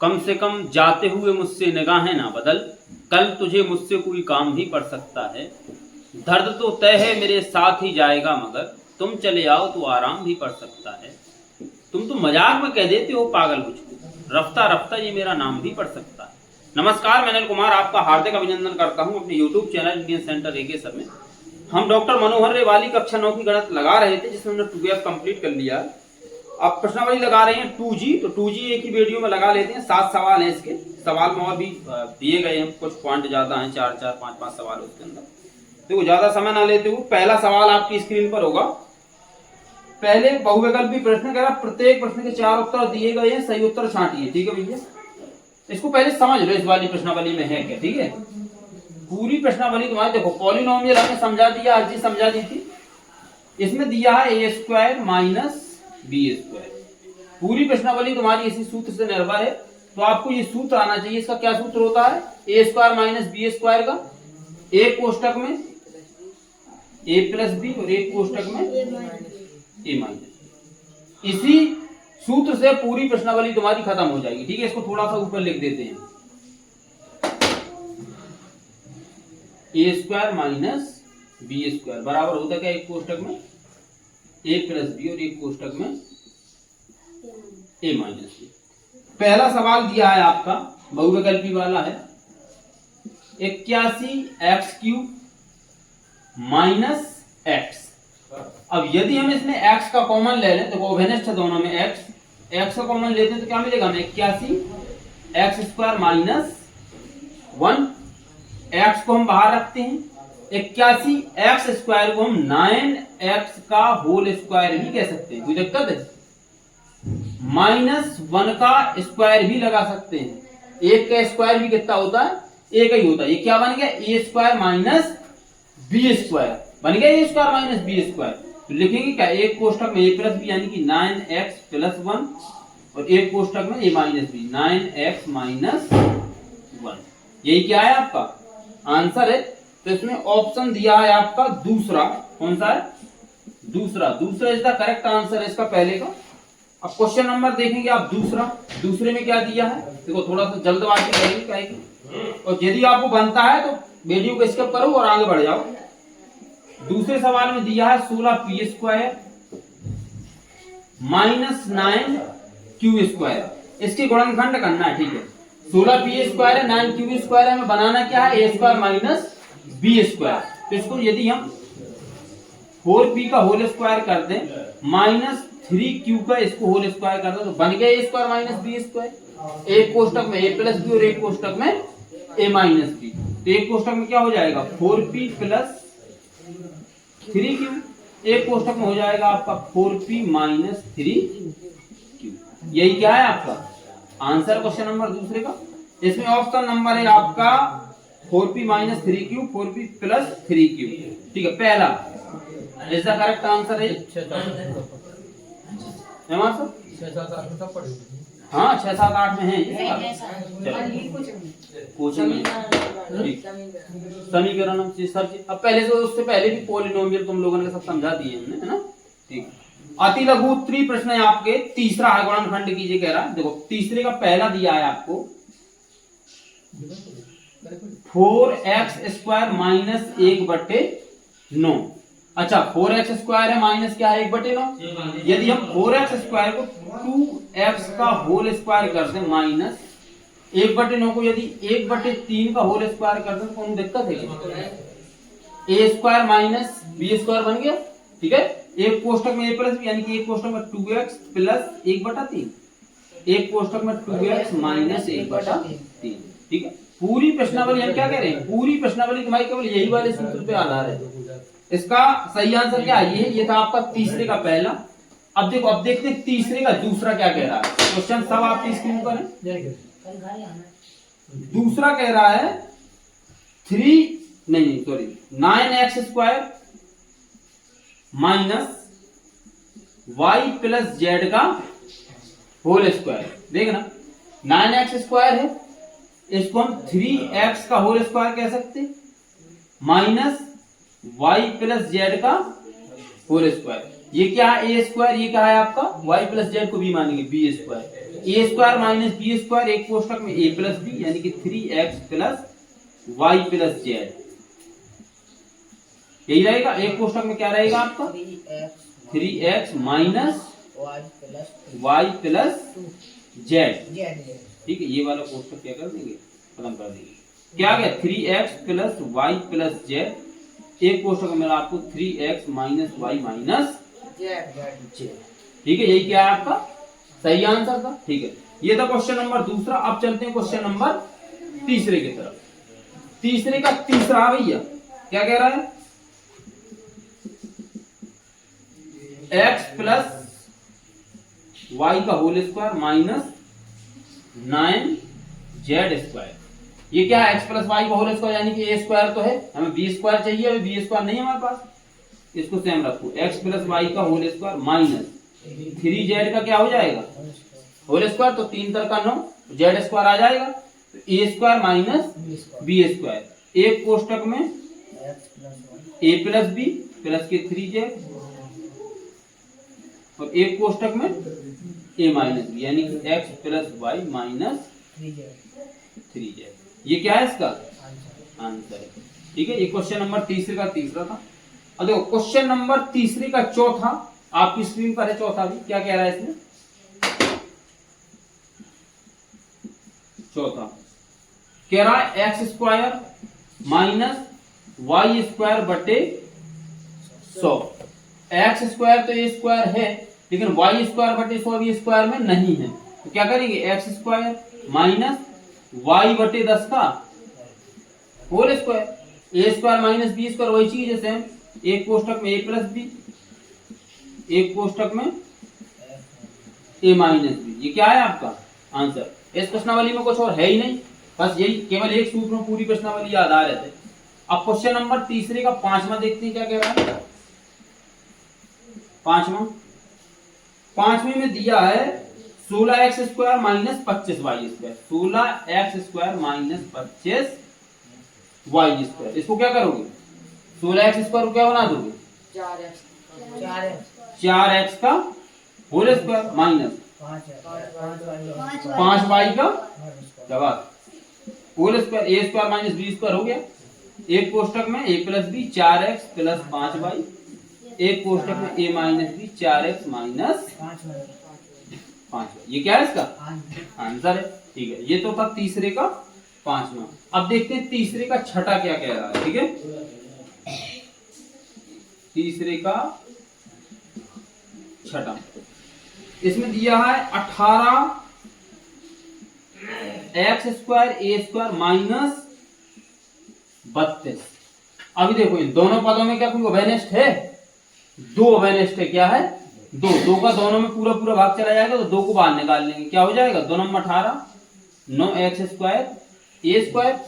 कम से कम जाते हुए मुझसे निगाहें ना बदल, कल तुझे मुझसे कोई काम भी पड़ सकता है। दर्द तो तय है मेरे साथ ही जाएगा, मगर तुम चले आओ तो आराम भी पड़ सकता है। तुम तो मजाक में कह देते हो पागल मुझको, रफ्ता रफ्ता ये मेरा नाम भी पड़ सकता है। नमस्कार, मैं अनिल कुमार आपका हार्दिक अभिनंदन करता हूं अपने YouTube channel Indian centre AKS में। हम डॉक्टर मनोहर रेवाली कक्षा 9 की गणित लगा रहे थे, जिसमें हमने 2F कंप्लीट कर लिया। अब प्रश्नावली लगा रहे हैं 2G, तो 2G एक ही वीडियो में लगा लेते हैं। 7 सवाल हैं इसके। सवाल में और भी दिए गए हैं, कुछ पॉइंट ज्यादा हैं, 4-4, 5-5 सवाल उसके अंदर। देखो ज्यादा समय ना लेते हुए पहला सवाल आपकी स्क्रीन पर होगा। पहले बहुविकल्पी प्रश्न कह रहा, प्रत्येक प्रश्न के 4 उत्तर दिए गए हैं, सही उत्तर छांटिए। ठीक है भैया, इसको पहले समझ लो इस वाली प्रश्नावली में है क्या। ठीक है, पूरी प्रश्नावली तुम्हारी देखो, पॉलिनोमियल हमने समझा दिया, हर चीज समझा दी थी। इसमें दिया है a² माइनस b²। पूरी प्रश्नावली तुम्हारी इसी सूत्र से निर्भर है, तो आपको ये सूत्र आना चाहिए। इसका क्या सूत्र होता है? a² माइनस b² का एक कोष्टक में a प्लस b और एक कोष्टक में a माइनस। इसी सूत्र से पूरी प्रश्नावली तुम्हारी खत्म हो जाएगी। ठीक है, इसको थोड़ा सा ऊपर लिख देते हैं। a² माइनस b² बराबर होता है क्या? एक कोष्टक में a प्लस b और एक कोष्टक में a माइनस b। पहला सवाल दिया है आपका, बहुविकल्पी वाला है, 81x³ माइनस x। अब यदि हम इसमें x का कॉमन ले लें, तो ओवेनेस्ट है दोनों में, x का कॉमन लेते हैं तो क्या मिलेगा हमें? 81x² minus 1। x को हम बाहर रखते हैं, 81x² को हम 9x का होल स्क्वायर भी कह सकते हैं, कोई दिक्कत है? -1 का स्क्वायर भी लगा सकते हैं। एक का स्क्वायर भी कितना होता है? एक ही होता है। ये क्या बन गया? a² माइनस b² बन गया, a² माइनस b²। तो लिखेंगे क्या? एक कोष्टक में a प्लस b यानी कि 9x प्लस 1 और एक कोष्टक में a minus b 9x minus 1। यही क्या है आपका आंसर है। तो इसमें ऑप्शन दिया है आपका दूसरा। कौन सा है? दूसरा इज द करेक्ट आंसर इसका पहले का। अब क्वेश्चन नंबर देखेंगे आप दूसरे में क्या दिया है। देखो थोड़ा सा जल्दबाजी करेंगे क्या है, और यदि आपको बनता है तो वीडियो को स्किप करो और आगे बढ़ जाओ। दूसरे सवाल में दिया है 16p² माइनस 9q²। इसके गुणनखंड करना है। ठीक है, 16p² है, 9q² है, हमें बनाना क्या है? a² minus b²। तो इसको यदि हम 4p का होल स्क्वायर कर दें माइनस 3q का इसको होल स्क्वायर कर दें, तो बन गया a² माइनस b²। एक कोष्टक में a प्लस b और एक कोष्टक में a माइनस b। तो एक कोष्टक में क्या हो जाएगा? 4p plus 3q। एक कोष्टक में हो जाएगा आपका 4p माइनस 3q। यही क्या है आपका आंसर क्वेश्चन नंबर दूसरे का। इसमें ऑप्शन नंबर है आपका 4p minus 3q, 4p plus 3q। ठीक है, पहला इसका करेक्ट आंसर है। हाँ 6, 7, 8 में है समीकरण सर। अब पहले से उससे पहले भी पॉलिनोमियल तुम लोगों ने सब समझा दिए हमने, है ना। ठीक, अति लघु उत्तरी प्रश्न है आपके। तीसरा है, गुणनखंड कीजिए कह रहा। देखो तीसरे का पहला दिया है आपको 4x² माइनस 1/9। अच्छा 4x² है माइनस क्या है? 1/9। यदि हम 4x² को 2x का होल स्क्वायर कर दें माइनस 1/9 को यदि 1/3 का होल स्क्वायर कर दें तो कौन दिक्कत है? a² माइनस b² बन गया। ठीक है, एक कोष्टक में a प्लस b यानी कि एक कोष्टक में 2x प्लस 1/3, एक कोष्टक में 2x माइनस 1/3। ठीक है, पूरी प्रश्नावली हम क्या कह रहे हैं? पूरी प्रश्नावली तुम्हारी केवल यही वाले सूत्र पे आधार है। इसका सही आंसर क्या है? ये था आपका तीसरे का पहला। अब देखो, अब देखते हैं तीसरे का दूसरा क्या कह रहा है। क्वेश्चन सब आपकी स्क्रीन पर है। दूसरा कह रहा है 9x² minus y plus z का होल स्क्वायर। देखना 9x² है, इसको हम 3x का होल स्क्वायर कह सकते, माइनस y प्लस z का होल स्क्वायर। ये क्या है ए स्क्वायर, ये क्या है आपका वाई प्लस जेड को बी मानेंगे B square, A square minus B square एक कोष्टक में ए प्लस बी यानी कि 3x plus Y plus Z, यही रहेगा। एक कोष्टक में क्या रहेगा आपका 3x minus Y plus Z, ठीक है। ये वाला कोष्टक क्या कर देंगे, खत्म कर देंगे। क्या गया 3x plus Y plus Z, एक कोष्टक में आपको 3x minus Y minus Z, ठीक है। यही क्या है आपका सही आंसर था, ठीक है। ये था क्वेश्चन नंबर दूसरा। अब चलते हैं क्वेश्चन नंबर तीसरे की तरफ। तीसरे का तीसरा भैया क्या कह रहा है, x प्लस वाई का whole square minus 9z square. ये क्या है x प्लस वाई का होल स्क्वायर यानी कि a स्क्वायर तो है, हमें b स्क्वायर चाहिए, अभी b स्क्वायर नहीं है हमारे पास, इसको सेम रखो। x प्लस वाई का होल स्क्वायर माइनस 3z का क्या हो जाएगा होल स्क्वायर, तो 3 तर का 9, z स्क्वायर आ जाएगा, तो a square minus b square, एक कोष्टक में a प्लस b प्लस के 3z और एक कोष्टक में a माइनस b यानी कि x plus Y minus 3z। ये क्या है इसका आंसर है, ठीक है। ये क्वेश्चन नंबर तीसरे का तीसरा था। अब देखो क्वेश्चन नंबर तीसरे का चौथा आपकी स्क्रीन पर है, चौथा भी क्या कह रहा है इसमें, चौथा कह रहा है x square minus y square बटे 100। एक्स स्क्वायर तो ए स्क्वायर है लेकिन वाई स्क्वायर बटे 100 भी स्क्वायर में नहीं है, तो क्या करेंगे एक्स स्क्वायर माइनस वाई बटे 10 का whole square, A square minus B square वही चीज जैसे एक कोष्टक में ए प्लस बी, एक कोष्टक में ए माइनस बी। ये क्या है आपका आंसर। इस प्रश्नावली में कुछ और है ही नहीं, बस यही केवल एक सूत्र में पूरी प्रश्नावली याद आ रहे थे। अब क्वेश्चन नंबर तीसरे का पांचवा देखते हैं क्या कह रहा है। पांचवे में दिया है 16x square minus 25y square, 16x square minus 25y square. इसको क्या करोगे 16x स्क्वायर को क्या बना दोगे 4x का होल स्क्वायर माइनस 5y का जवाब whole square, A square minus B square हो गया। एक कोष्टक में a plus B 4x plus 5y, एक कोष्टक में a minus B 4x minus 5y। ये क्या है इसका आंसर है, ठीक है। ये तो था तीसरे का पांचवा। अब देखते हैं तीसरे का छठा क्या कह रहा है, ठीक है। तीसरे का छठा इसमें दिया है 18x square A square minus 32। अभी देखो इन दोनों पदों में क्या कोई अभेनिष्ठ है, दो अभेनिष्ठ है, क्या है दो का दोनों में पूरा पूरा भाग चला जाएगा तो दो को बाहर निकाल लेंगे, क्या हो जाएगा 2 number 18 9x square A square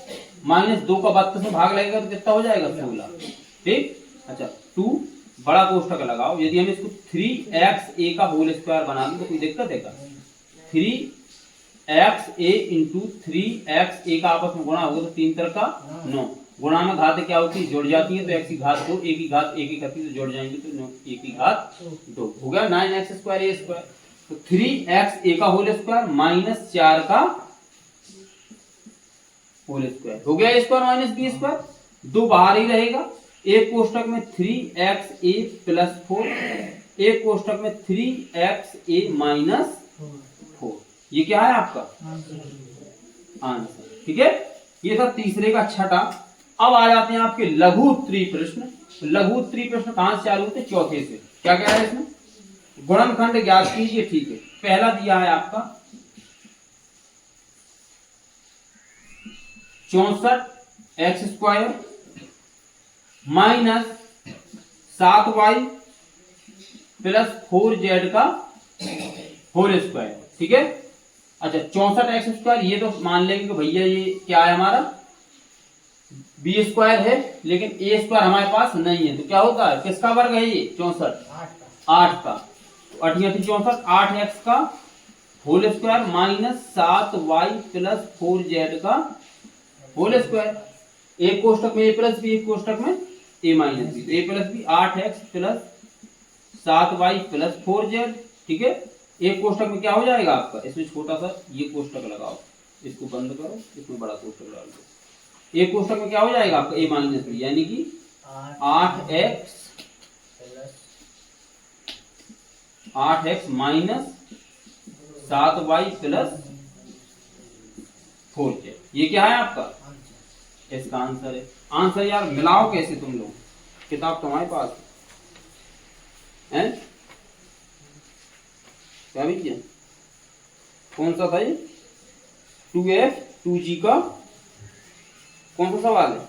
minus 2 का 32 में भाग लगेगा तो कितना हो जाएगा 16, ठीक। अच्छा 2 बड़ा कोष्टक लगाओ, यदि हम इसको 3x a का होल स्क्वायर बना दें तो कोई दिक्कत है क्या, 3x a into 3x a का आपस में गुणा होगा तो 3 तर का 9, गुणा में घात क्या होती है जुड़ जाती है, तो x की घात 2 a की घात 1 करती है तो जुड़ जाएंगे तो 9 a की घात 2 हो गया 9x स्क्वायर a स्क्वायर। तो 3x a का होल स्क्वायर माइनस 4 का होल स्क्वायर हो गया a square minus b square, 2 बाहर ही रहेगा। एक कोष्टक में 3x a प्लस 4, एक कोष्टक में 3x a माइनस 4। ये क्या है आपका आंसर, ठीक है। ये था तीसरे का छठा। अब आ जाते हैं आपके लघु उत्तरीय प्रश्न। लघु उत्तरीय प्रश्न कहां से चालू होते, चौथे से। क्या कह रहा है इसमें, गुणनखंड ज्ञात कीजिए, ठीक है। पहला दिया है आपका 64x square minus 7y plus 4z का होल स्क्वायर, ठीक है। अच्छा 64x स्क्वायर ये तो मान लेंगे कि भैया ये क्या है हमारा बी स्क्वायर है लेकिन ए स्क्वायर हमारे पास नहीं है, तो क्या होता है किसका वर्ग है ये 64 8 का, 8 64 8x का whole square minus 7y plus 4z का होल स्क्वायर। एक कोष्टक में a प्लस बी, एक कोष्टक में a माइनस बी, तो a plus b 8x plus 7y plus 4z। ठीक है, एक कोष्टक में क्या हो जाएगा आपका, इसमें छोटा सा ये कोष्टक लगाओ, इसको बंद करो, इसमें बड़ा कोष्टक डाल दो। एक कोष्टक में क्या हो जाएगा आपका a माइनस बी, यानी कि 8x minus 7y plus 4z। ये क्या है आपका, इसका आंसर है। आंसर यार मिलाओ कैसे तुम लोग, किताब तुम्हारे पास है? क्या भैया, कौन सा था ये, 2f 2g का कौन सा सवाल है,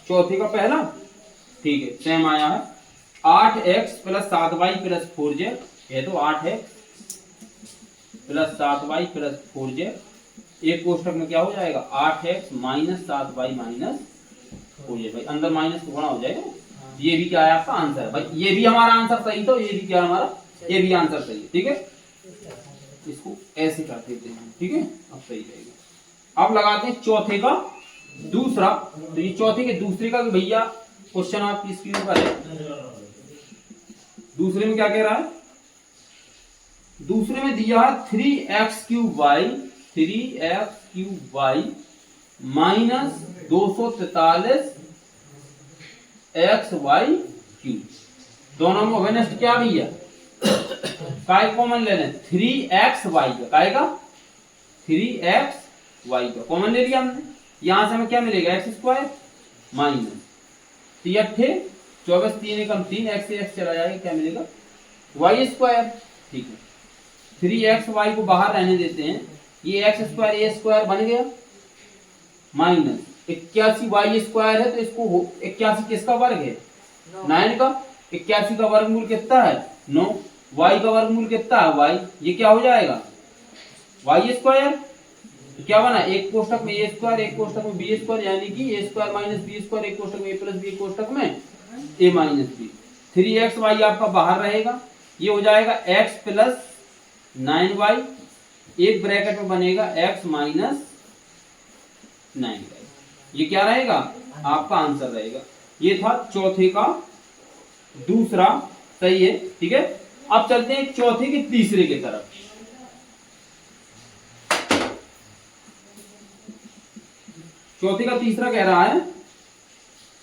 चौथे का पहला। ठीक है, सेम आया है 8x plus 7y plus 4z। ये तो 8x plus 7y plus 4z। एक कोष्टक में क्या हो जाएगा, 8x minus 7y minus 4z। भाई अंदर माइनस तो गुणा हो जाएगा। ये भी क्या है आपका आंसर है भाई, ये भी हमारा आंसर सही था, ये भी क्या हमारा, ये भी आंसर सही है। ठीक है, इसको ऐसे कर देते हैं। ठीक है, अब सही रहेगा। अब लगाते हैं चौथे का दूसरा। तो ये चौथे के दूसरे का भैया क्वेश्चन आपकी स्क्रीन पर है। दूसरे में क्या कह रहा है, दूसरे में दिया है 3x³ माइनस 243xy³। दोनों में वेनेस्ट क्या भैया, काय कॉमन ले लें, 3xy का, काय का 3xy का कॉमन ले लिया हमने। यहां से हमें क्या मिलेगा, x² माइनस 3 24 3 एकम 3 x से x चला जाएगा, क्या मिलेगा y²। ठीक है, 3xy को बाहर रहने देते हैं, ये x² a² बन गया माइनस 81y² है, तो इसको 81 किसका वर्ग है, 9 का। 81 का वर्गमूल कितना है, 9। y का वर्गमूल कितना है, y, ये क्या हो जाएगा y²। तो क्या बना, एक कोष्टक में a², एक कोष्टक में b², यानी कि a² माइनस b², एक कोष्टक में a प्लस b, एक कोष्टक में a माइनस b। 3xy आपका बाहर रहेगा, ये हो जाएगा x प्लस 9y, एक ब्रैकेट में बनेगा x माइनस 9y। ये क्या रहेगा आपका आंसर रहेगा। ये था चौथे का दूसरा, सही है। ठीक है, अब चलते हैं चौथे के तीसरे की तरफ। चौथे का तीसरा कह रहा है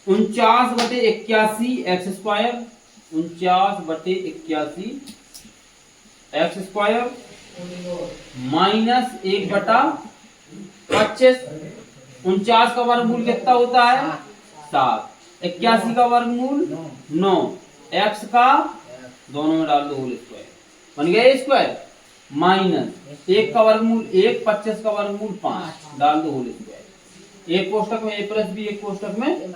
49/81 x², 49/81 x² माइनस 1/25। 49 का वर्गमूल कितना होता है, 7। 81 का वर्गमूल 9, x का दोनों में डाल दो होल स्क्वायर, बन गया a² माइनस 1 का वर्गमूल 1, 25 का वर्गमूल 5, डाल दो होल स्क्वायर। एक कोष्टक में a प्लस b, एक कोष्टक में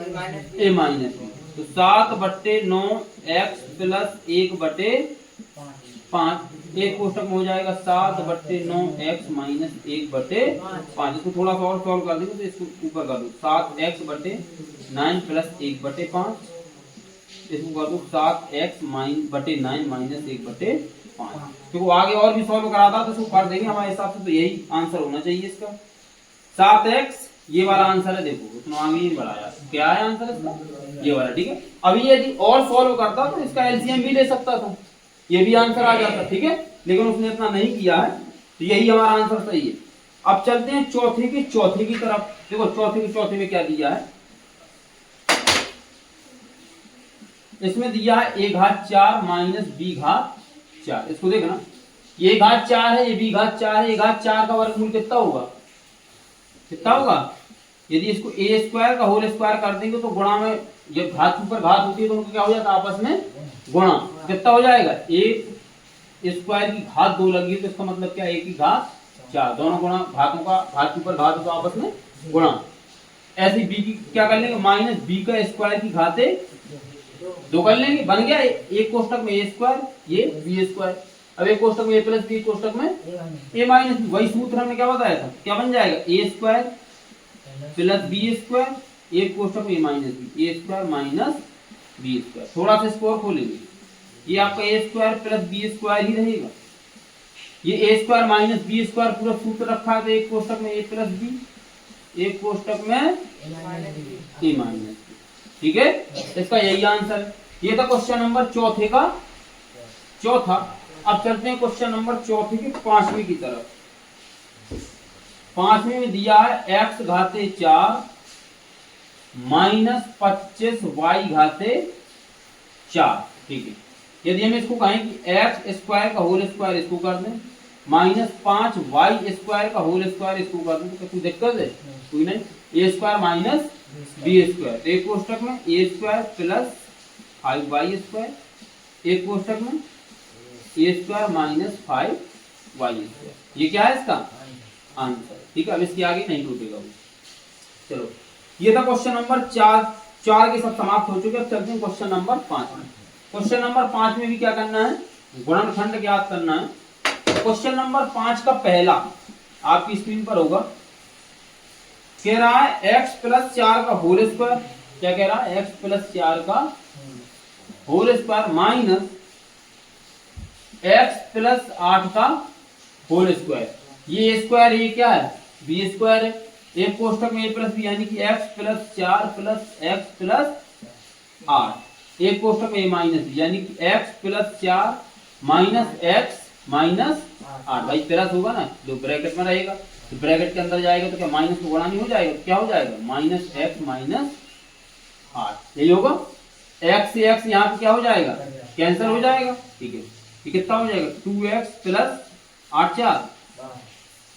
a माइनस b। तो 7/9 x प्लस 1/5, एक कोष्टक में हो जाएगा 7/9 x माइनस 1/5। इसको थोड़ा सा और सॉल्व कर देंगे, तो इसको ऊपर कर दो 7x/9 प्लस 1/5, इसको कर दो 7x/9 माइनस 1/5। क्योंकि आगे और भी सॉल्व करा था तो इसको कर देंगे हमारे हिसाब से, तो यही आंसर होना चाहिए इसका 7x। ये वाला आंसर है, देखो उसने आगे ही बढ़ाया, क्या है आंसर इसका, ये वाला। ठीक है, अभी यदि और सॉल्व करता तो इसका एलसीएम भी ले सकता था, ये भी आंसर आ जाता। ठीक है, लेकिन उसने इतना नहीं किया है, तो यही हमारा आंसर सही है। अब चलते हैं चौथे की तरफ। देखो चौथे में क्या दिया है, इसमें दिया है a⁴ माइनस b⁴। इसको देखना, ये a⁴ है, ये b⁴ है। a⁴ का वर्गमूल कितना होगा, यदि इसको a² का होल स्क्वायर कर देंगे तो गुणा में, जब घात ऊपर घात होती है तो उनको क्या हो जाता है आपस में गुणा, कितना हो जाएगा, a² की घात 2 लगी है, तो इसका मतलब क्या, a की घात 4, दोनों गुणा, घातों का घात ऊपर घात हो तो आपस में गुणा। ऐसे b की क्या कर लेंगे, माइनस b² की घातें 2 कर लेंगे, बन गया एक कोष्टक में a², ये b²। अब एक कोष्टक में a प्लस b, कोष्टक में a माइनस b। वही सूत्र हमने क्या बताया था, क्या बन जाएगा, a² प्लस b², एक कोष्टक में a minus b, a² minus b²। थोड़ा सा इसको और खोलेंगे, ये आपका a² प्लस b² ही रहेगा। ये a² माइनस b² पूरा सूत्र रखा है, तो एक कोष्टक में a प्लस b, एक कोष्टक में a माइनस b। ठीक है, इसका यही आंसर है। ये था क्वेश्चन नंबर चौथे का चौथा। अब चलते हैं क्वेश्चन नंबर चौथे के पांचवी की तरफ। पांचवी में दिया है x घाते 4 माइनस 25 y घाते 4। ठीक है, यदि हम इसको कहें कि एक्स स्क्वायर का होल स्क्वायर इसको कर दें, माइनस 5 वाई स्क्वायर का होल स्क्वायर इसको कर दें, तो कोई दिक्कत है? कोई नहीं। ए स्क्वायर माइनस बी स्क्वायर, एक कोष्टक में ए स्क्वायर प्लस 5 वाई स्क्वायर, एक कोष्टक में ए स्क्वायर माइनस 5 वाई स्क्वायर। ये क्या है इसका आंसर। ठीक है, अब इसके आगे नहीं टूटेगा वो। चलो, ये था क्वेश्चन नंबर 4 के सब समाप्त हो चुके। अब चलते हैं क्वेश्चन नंबर 5 में। क्वेश्चन नंबर 5 में भी क्या करना है? गुणनखंड ज्ञात करना है। क्वेश्चन नंबर 5 का पहला आपकी स्क्रीन पर होगा। कह रहा है x प्लस 4 का होल स्क्वायर। क्या कह रहा है? x प्लस 4 का whole square minus x plus 8 का होल स्क्वायर। ये स्क्वायर, ये क्या है? बी स्क्वायर है। एक कोष्टक में a प्लस बी, यानी कि x plus 4 plus x plus 8। एक कोष्टक में a माइनस बी, यानी कि x plus 4 minus x minus 8। भाई प्लस होगा ना, जो ब्रैकेट में रहेगा, तो ब्रैकेट के अंदर जाएगा तो क्या माइनस को गुणा नहीं हो जाएगा? क्या हो जाएगा? Minus x minus 8। यही होगा। x से x यहाँ पे क्या हो जाएगा? कैंसिल हो जाएगा। ठीक है, ये कितना हो जाएगा? 2x plus 8 4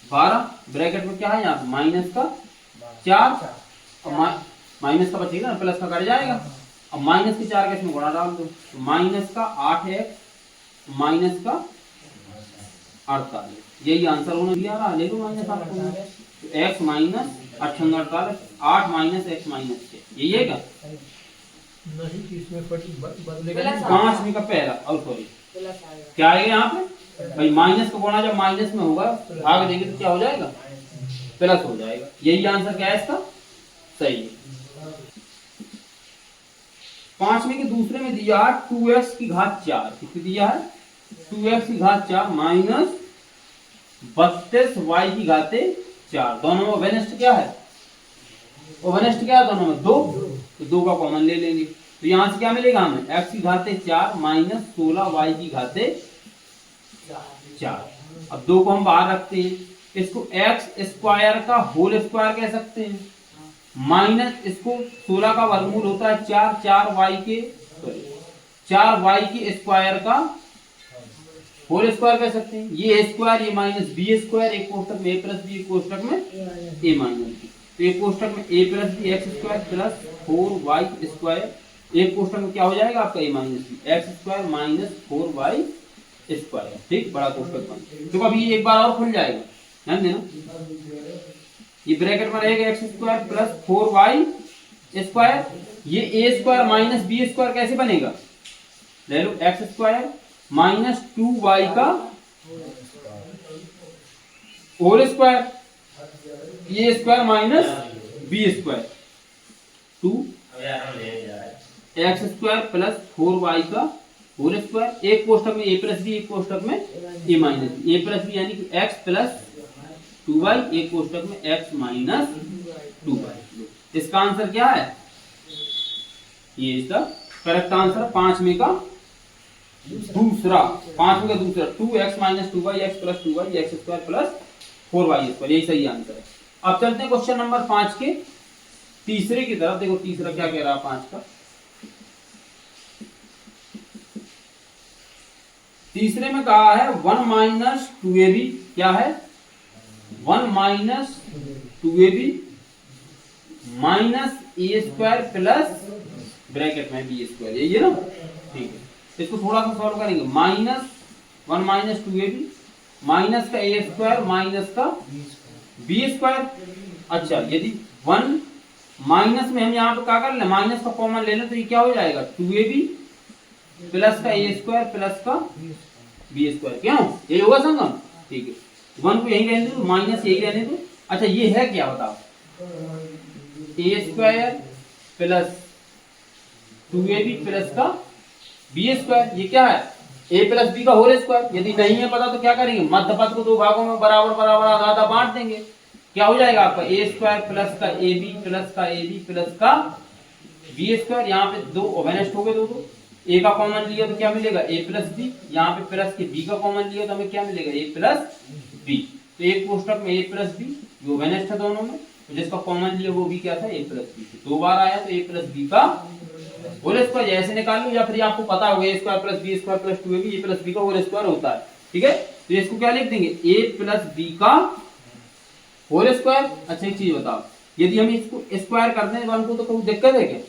12। ब्रैकेट में क्या है यहाँ पे? माइनस का 4 और माइनस का बचेगा ना, प्लस का कट जाएगा। अब माइनस के 4 का इसमें गुणा डाल दो, तो माइनस का 8x माइनस का 48। यही आंसर होने दिया रहा। ले लो माइनस 8 को, तो x minus 48, 8 minus x minus 6। यही है क्या? नहीं, इसमें बदलेगा। 5 का पहला, और सॉरी क्या आएगा यहाँ पे? भाई माइनस का गुणा जब माइनस में होगा, भाग देंगे तो क्या हो जाएगा? प्लस हो जाएगा। यही आंसर क्या है इसका? सही है। 5वें के दूसरे में दिया 2x की घात 4। कितनी दिया है? 2x की घात 4 माइनस 32 y की घाते 4। दोनों में वेनिस्ट क्या है? वेनिस्ट क्या है दोनों में? 2। तो 2 का कॉमन ले लेंगे, तो यहां से क्या मिलेगा हमें? x की घाते 4 माइनस 16 y की घाते 4। अब 2 को हम बाहर रखते हैं, इसको x स्क्वायर का होल स्क्वायर कह सकते हैं, माइनस इसको 16 का वर्गमूल होता है 4, 4y के स्क्वायर का होल स्क्वायर कह सकते हैं। ये a स्क्वायर, ये माइनस बी स्क्वायर, एक कोष्टक में a प्लस बी, एक कोष्टक में a माइनस बी। तो एक कोष्टक में a plus b x square plus 4y square, एक कोष्टक में क्या हो जाएगा आपका? a minus b x square minus 4y square. ठीक, बड़ा कोष्टक बन। तो अभी एक बार और खुल जाएगा, ध्यान देना। ये ब्रैकेट में रहेगा x square plus 4y square. ये a square minus B square कैसे बनेगा? ले लो एक्स स्क्वायर माइनस 2y का होल स्क्वायर, ये square minus B square, 2 x square plus 4y का होल स्क्वायर। एक कोष्टक में a प्लस बी, एक कोष्टक में a minus b. a plus b यानी कि x प्लस 2y, एक कोष्टक में x माइनस 2y। इसका आंसर क्या है? ये इसका करेक्ट आंसर 5वें का दूसरा। 5वें का दूसरा 2x minus 2y x plus 2y x square plus 4y square, यही सही आंसर है। अब चलते हैं क्वेश्चन नंबर 5 के तीसरे की तरफ। देखो तीसरा क्या कह रहा है 5 का। तीसरे में कहा है 1 माइनस 2ab। क्या है? 1 माइनस 2ab माइनस ए स्क्वायर प्लस ब्रैकेट में बी स्क्वायर। यही है ना? ठीक है, इसको थोड़ा सा सॉल्व करेंगे। माइनस 1 माइनस 2ab माइनस का ए स्क्वायर माइनस का बी स्क्वायर। अच्छा, यदि 1 माइनस में हम यहाँ पे क्या कर ले? माइनस का कॉमन ले लें, तो ये क्या हो जाएगा? 2ab प्लस का ए स्क्वायर प्लस का बी स्क्वायर। क्यों? यही होगा संगम। ठीक है, 1 को यही रहने दो, माइनस यही रहने दो। अच्छा, ये है क्या बताओ? ए स्क्वायर प्लस 2ab प्लस का बी स्क्वायर। ये क्या है? a प्लस बी का होल स्क्वायर। यदि नहीं है पता तो क्या करेंगे? मध्य पद को 2 भागों में बराबर बराबर आधा आधा बांट देंगे। क्या हो जाएगा आपका? ए स्क्वायर प्लस का ab प्लस का ab प्लस का बी स्क्वायर। यहाँ पे 2 ओवेनेस्ट हो गए, 2 2 ए का कॉमन लिया तो क्या मिलेगा ए प्लस बी, यहाँ पे प्लस के बी का कॉमन लिया तो हमें क्या मिलेगा ए प्लस बी। तो एक कोष्टक में ए प्लस बी जो वेनेस्ट था दोनों में, तो जिसका कॉमन लिया वो भी क्या था ए प्लस बी, दो बार आया तो ए प्लस बी का होल स्क्वायर ऐसे निकाल लो, या फिर आपको पता होगा A square plus B square plus 2ab A plus B का होल स्क्वायर होता है, ठीक है। तो इसको क्या लिख देंगे ए प्लस बी का होल स्क्वायर। अच्छा एक चीज बताओ, यदि हम इसको स्क्वायर करते हैं वन को तो कोई दिक्कत है क्या,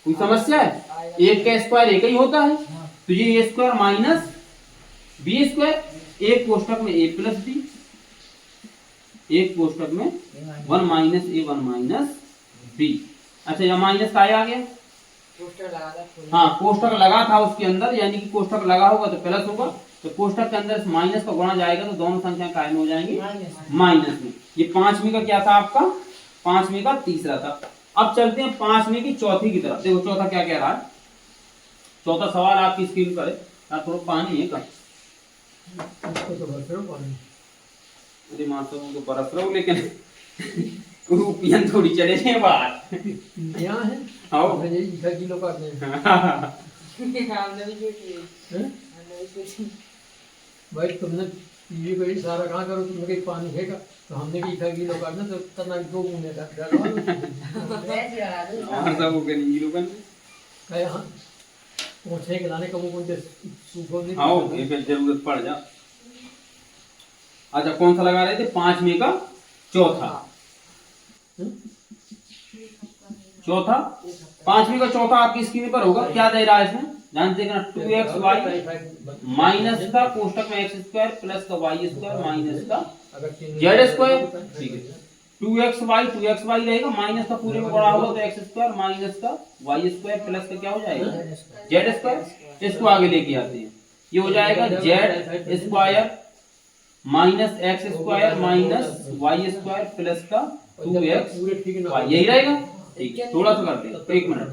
कोई समस्या है? एक का स्क्वायर एक ही होता है, तो ये a square minus B square, एक कोष्टक में ए प्लस बी, एक कोष्टक में वन माइनस ए वन माइनस बी। अच्छा यहाँ माइनस का आ गया, हाँ कोष्टक लगा था उसके अंदर, यानी कि कोष्टक लगा होगा तो प्लस होगा, तो कोष्टक के अंदर माइनस का गुणा जाएगा तो दोनों संख्या कायम हो जाएंगी माइनस में। ये पांचवी का क्या था आपका, पांचवी का तीसरा था। अब चलते हैं पांचवी की चौथी की तरफ। देखो चौथा क्या कह रहा है, चौथा सवाल आपकी स्क्रीन पर है। यार थोड़ा पानी है का, अरे मास्टर तो बरस रहा हूँ लेकिन पियन थोड़ी चले जाए बाहर यहाँ है। आओ ये इधर किलो का नहीं भाई तुमने टीवी को इशारा कहाँ करो, तुमने कहीं पानी है का, तो हमने भी इधर किलो काटना तो तना दो मुंह का सब हो गए नहीं लोगन कहे हाँ पहुँचने के लाने का वो बोलते सूखो नहीं। आओ ये फिर जरूरत पड़ जा। अच्छा कौन सा लगा रहे थे, पांचवी का चौथा, चौथा पांचवी का चौथा आपकी स्क्रीन पर होगा। क्या दे रहा है इसमें ध्यान से देखना, 2xy माइनस का कोष्टक में एक्स स्क्वायर प्लस का वाई स्क्वायर माइनस का जेड स्क्वायर, ठीक है। 2xy रहेगा, माइनस का पूरे में बड़ा होगा तो एक्स स्क्वायर माइनस का वाई स्क्वायर प्लस का क्या हो जाएगा जेड स्क्वायर। इसको आगे लेके आते हैं, ये हो जाएगा z square minus x square minus y square plus का 2xy, यही रहेगा, ठीक है। थोड़ा सा करते हैं, एक मिनट,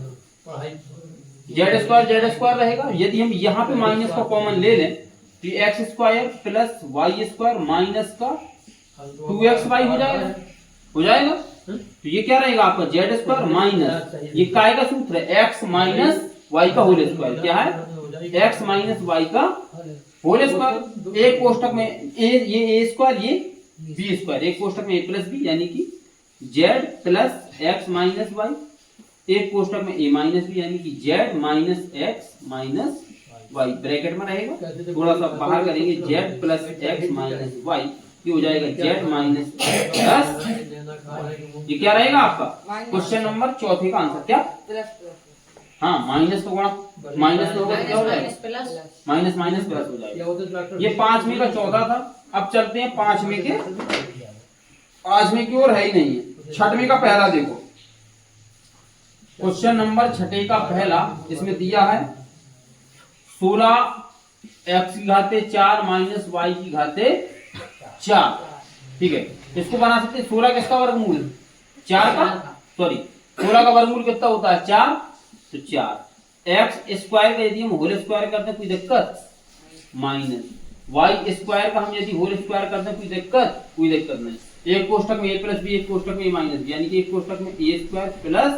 जेड स्क्वायर रहेगा। यदि हम यहाँ पे माइनस का कॉमन ले लें तो x square plus y square minus का 2xy हो जाएगा, हो जाएगा। तो ये क्या रहेगा आपका जेड स्क्वायर माइनस, ये काय का सूत्र है एक्स माइनस वाई का होल स्क्वायर, क्या है एक्स माइनस वाई का होल स्क्वायर। एक कोष्टक में ये ए स्क्वायर ये बी स्क्वायर, एक कोष्टक में ए प्लस बी यानी कि z plus x minus y, एक कोष्टक में ए माइनस बी यानी कि z minus x minus y, bracket में रहेगा, थोड़ा सा बाहर करेंगे z plus x minus y, ये हो जाएगा जेड माइनस प्लस, ये क्या रहेगा आपका क्वेश्चन नंबर चौथे का आंसर क्या, हाँ माइनस का गुणा माइनस का होगा क्या हो जाएगा माइनस माइनस प्लस हो जाएगा। ये पांचवी का चौथा था। अब चलते हैं पांचवी के, पांचवी की ओर है ही नहीं है, छठवीं का पहला देखो, क्वेश्चन नंबर छठे का पहला, इसमें दिया है 16x की घाते 4 माइनस वाई की घाते 4, ठीक है। इसको बना सकते हैं 16 किसका वर्गमूल 4 का, सॉरी 16 का वर्गमूल कितना होता है 4, तो 4 एक्स स्क्वायर का यदि हम होल स्क्वायर करते हैं कोई दिक्कत, माइनस वाई स्क्वायर का हम यदि होल स्क्वायर करते हैं कोई दिक्कत नहीं। एक कोष्टक में ए प्लस बी, एक कोष्टक में ए माइनस बी, यानी कि एक कोष्टक में ए स्क्वायर प्लस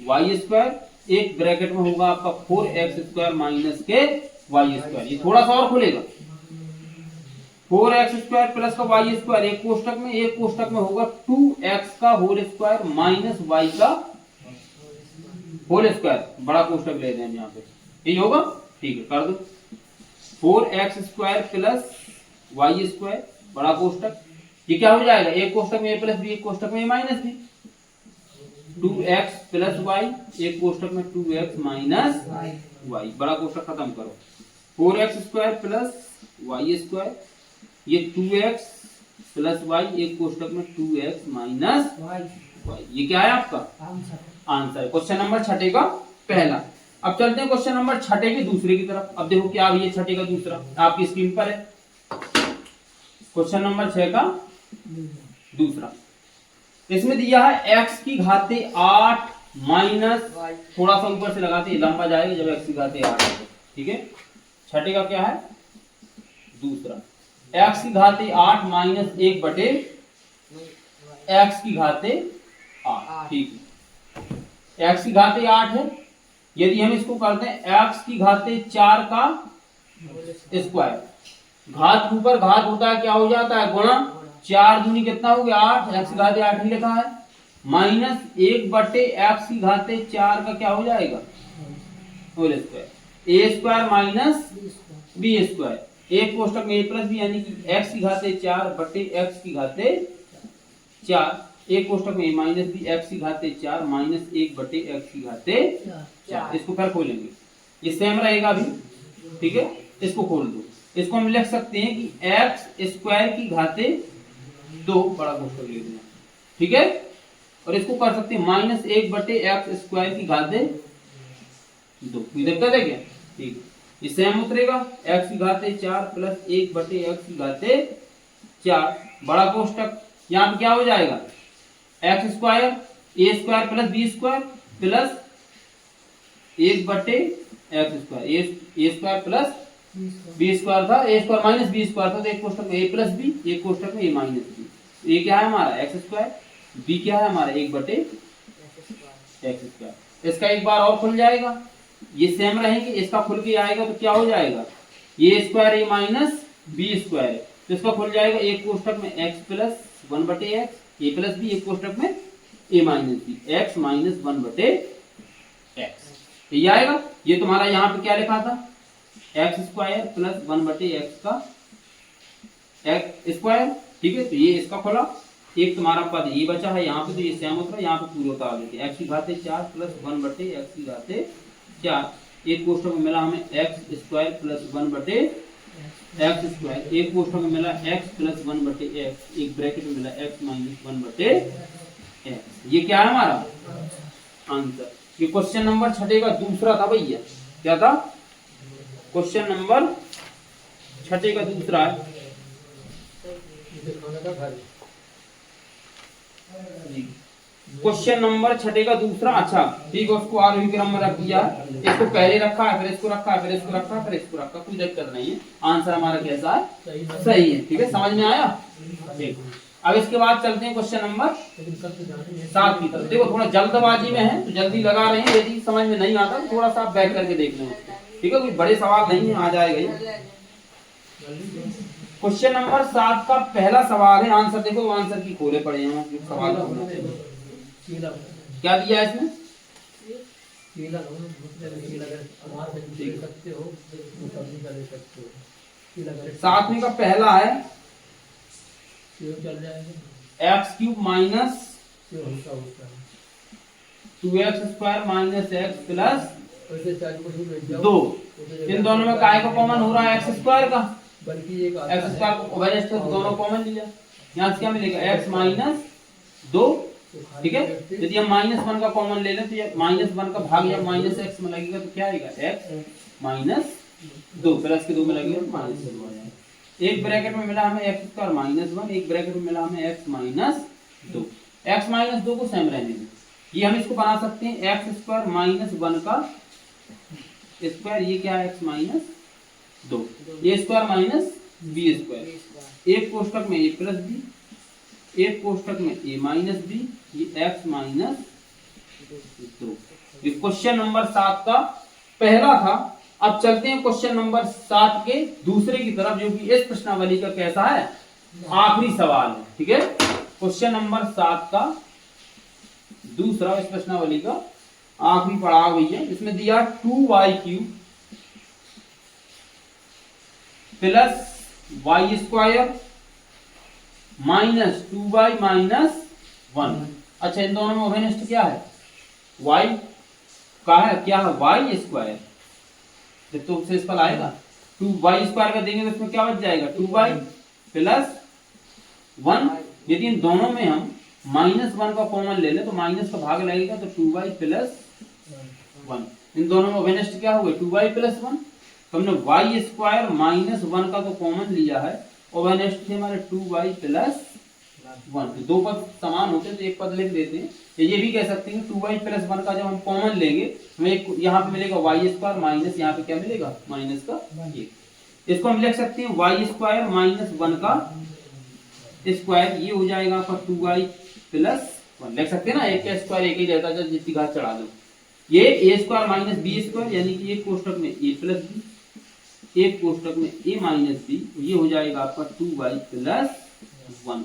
वाई स्क्वायर, एक ब्रैकेट में होगा आपका 4x स्क्वायर माइनस के वाई स्क्वायर, ये थोड़ा सा और खुलेगा 4x स्क्वायर प्लस का वाई स्क्वायर एक कोष्टक में होगा 2x का होल स्क्वायर माइनस वाई का होल स्क्वायर, बड़ा कोष्टक ले रहे हैं यहाँ पे, यही होगा, ठीक है कर दो। 4x square plus y square बड़ा कोष्टक, ये क्या हो जाएगा एक कोष्टक में ए प्लस बी, एक कोष्टक में ए minus B, 2x plus Y, एक कोष्टक में 2x माइनस वाई, बड़ा कोष्टक खत्म करो। 4x square plus y square, ये 2x प्लस वाई, एक कोष्टक में 2x माइनस वाई, ये क्या है आपका आंसर, क्वेश्चन नंबर छठे का पहला। अब चलते हैं क्वेश्चन नंबर छठे के दूसरे की तरफ। अब देखो क्या है छठे का दूसरा, आपकी स्क्रीन पर है क्वेश्चन नंबर 6 का दूसरा। इसमें दिया है x की घाते 8 माइनस, थोड़ा सा ऊपर से लगाते लंबा जाएगा जब x की घाते 8, ठीक है। छठे का क्या है दूसरा, x की घाते 8 माइनस 1 बटे x की घाते 8, ठीक है। x की घाते 8 है, यदि हम इसको करते हैं x की घाते 4 का स्क्वायर, घात के ऊपर घात होता है क्या हो जाता है गुणा, 4 दूनी कितना हो गया 8, x की घाते 8 ही लिखा है, माइनस 1 बटे x की घाते 4 का क्या हो जाएगा whole square, a square minus b square, एक कोष्टक में a प्लस बी यानी कि x की घाते 4 बटे x की घाते 4, एक कोष्टक में a माइनस बी x की घाते 4 माइनस 1 बटे x की घाते 4। इसको फिर खोलेंगे, ये सेम रहेगा अभी, ठीक है। इसको खोल दो, इसको हम लिख सकते हैं कि x स्क्वायर की घाते 2 बड़ा कोष्टक ले लेना, ठीक है। और इसको कर सकते हैं माइनस 1 बटे x स्क्वायर की घाते 2, कोई दिक्कत है क्या, ठीक, ये सेम उतरेगा, x की घाते 4 प्लस 1 बटे x की घाते 4 बड़ा कोष्टक, यहाँ पे क्या हो जाएगा X square A square plus B square plus 1 बटे X square, A square plus B square था, A square minus B square था, तो एक कोष्टक में ए प्लस बी, एक कोष्टक में ए माइनस बी, ए क्या है हमारा एक्स स्क्वायर, बी क्या है हमारा 1 बटे एक्स स्क्वायर। इसका एक बार और खुल जाएगा, ये सेम रहेंगे, इसका खुल के आएगा तो क्या हो जाएगा, ए स्क्वायर ए माइनस बी स्क्वायर, तो इसका खुल जाएगा एक कोष्टक में एक्स प्लस 1 बटे एक्स, ए प्लस बी, एक कोष्टक में ए माइनस बी, एक्स माइनस 1 बटे एक्स, ये आएगा। ये तुम्हारा यहाँ पे क्या लिखा था एक्स स्क्वायर प्लस 1 बटे एक्स का एक्स स्क्वायर, ठीक है, तो ये इसका खुला, एक तुम्हारा पद ये बचा है यहाँ पे, तो ये सेम होता है, यहाँ पे पूरे उतार देते हैं, एक्स की घाते 4 प्लस 1 बटे एक्स की घाते 4, एक कोष्टक में मिला हमें एक्स स्क्वायर प्लस 1 बटे एक्स स्क्वायर, एक कोष्टक में मिला x प्लस 1 बटे एक्स, एक ब्रैकेट में मिला x माइनस 1 बटे एक्स, ये क्या है हमारा आंसर। ये क्वेश्चन नंबर 6 का दूसरा था भैया, क्या था क्वेश्चन नंबर 6 का दूसरा है, क्वेश्चन नंबर 6 का दूसरा, अच्छा ठीक है, उसको आरोही क्रम में रख दिया, इसको पहले रखा है, फिर इसको रखा है, फिर इसको रखा है, फिर इसको रखा, कोई दिक्कत नहीं है, आंसर हमारा कैसा है सही है, ठीक है, समझ में आया, ठीक। अब इसके बाद चलते हैं क्वेश्चन नंबर 7 की तरफ। देखो थोड़ा जल्दबाजी में है तो जल्दी लगा रहे हैं, यदि समझ में नहीं आता तो थोड़ा सा बैक करके देख लें, ठीक है, कोई बड़े सवाल नहीं है, आ जाएगा। क्वेश्चन नंबर 7 का पहला सवाल है, आंसर देखो, आंसर की खोले पड़े हैं सवाल, क्या दिया है इसमें, सातवीं का पहला है x cube minus 2x square minus x plus 2, इन दोनों में काय का कॉमन हो रहा है एक्स स्क्वायर का, बल्कि एक्स स्क्वायर दोनों कॉमन लिया, यहाँ से क्या मिलेगा x माइनस 2, ठीक है, यदि हम -1 का कॉमन ले लें तो ये -1 का भाग या -x में लगेगा तो क्या आएगा x माइनस 2, प्लस के 2 में लगेगा तो माइनस 2 आ जाएगा, एक ब्रैकेट में मिला हमें x स्क्वायर -1, एक ब्रैकेट में मिला हमें x माइनस 2, x माइनस 2 को सेम रहने दें, ये हम इसको बना सकते हैं x स्क्वायर -1 का स्क्वायर, ये क्या है x minus 2, a square minus b square, एक कोष्टक में a प्लस b, एक कोष्टक में a माइनस b, ये x माइनस 2। ये क्वेश्चन नंबर 7 का पहला था। अब चलते हैं क्वेश्चन नंबर 7 के दूसरे की तरफ, जो कि इस प्रश्नावली का कैसा है आखिरी सवाल है, ठीक है। क्वेश्चन नंबर 7 का दूसरा इस प्रश्नावली का आखिरी पड़ाव हुई है, इसमें दिया 2y cube plus y square minus 2y minus 1। अच्छा, इन दोनों में अभिनिष्ट क्या है, y का है, क्या है y स्क्वायर, तो उससे इस पर आएगा 2y स्क्वायर का देंगे तो इसमें क्या बच जाएगा 2y प्लस 1, यदि इन दोनों में हम -1 का कॉमन ले लें तो माइनस का भाग लगेगा तो 2y प्लस 1, इन दोनों में अभिनिष्ट क्या होगा 2y प्लस 1, तो हमने y स्क्वायर -1 का तो कॉमन लिया है, अभिनिष्ट थे हमारे 2y प्लस 1, तो दो पद समान होते हैं तो एक पद लिख देते हैं, ये भी कह सकते हैं 2y प्लस 1 का जब हम कॉमन लेंगे हमें यहाँ पे मिलेगा y स्क्वायर माइनस यहाँ पे क्या मिलेगा माइनस का 1, इसको हम लिख सकते हैं y स्क्वायर -1 का स्क्वायर, ये हो जाएगा आपका 2y प्लस 1, लिख सकते हैं ना, एक का स्क्वायर एक ही रहता है, जितनी घात चढ़ा दो, ये a square minus B square यानी कि एक कोष्टक में ए प्लस बी, एक कोष्टक में ए माइनस बी, ये हो जाएगा आपका 2y प्लस 1।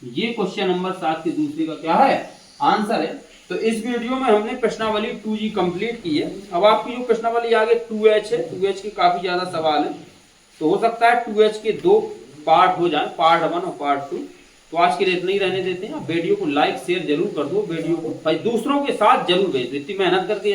ये क्वेश्चन नंबर 7 के दूसरे का क्या है आंसर है। तो इस वीडियो में हमने प्रश्नावली 2G कंप्लीट की है। अब आपकी जो प्रश्नावली आगे 2H है, 2H के काफी ज्यादा सवाल है, तो हो सकता है 2H के 2 पार्ट हो जाए, पार्ट 1 और पार्ट 2। तो आज के लिए इतना ही रहने देते हैं। वीडियो को लाइक शेयर जरूर कर दो, वीडियो को भाई दूसरों के साथ जरूर भेज दो, इतनी मेहनत करके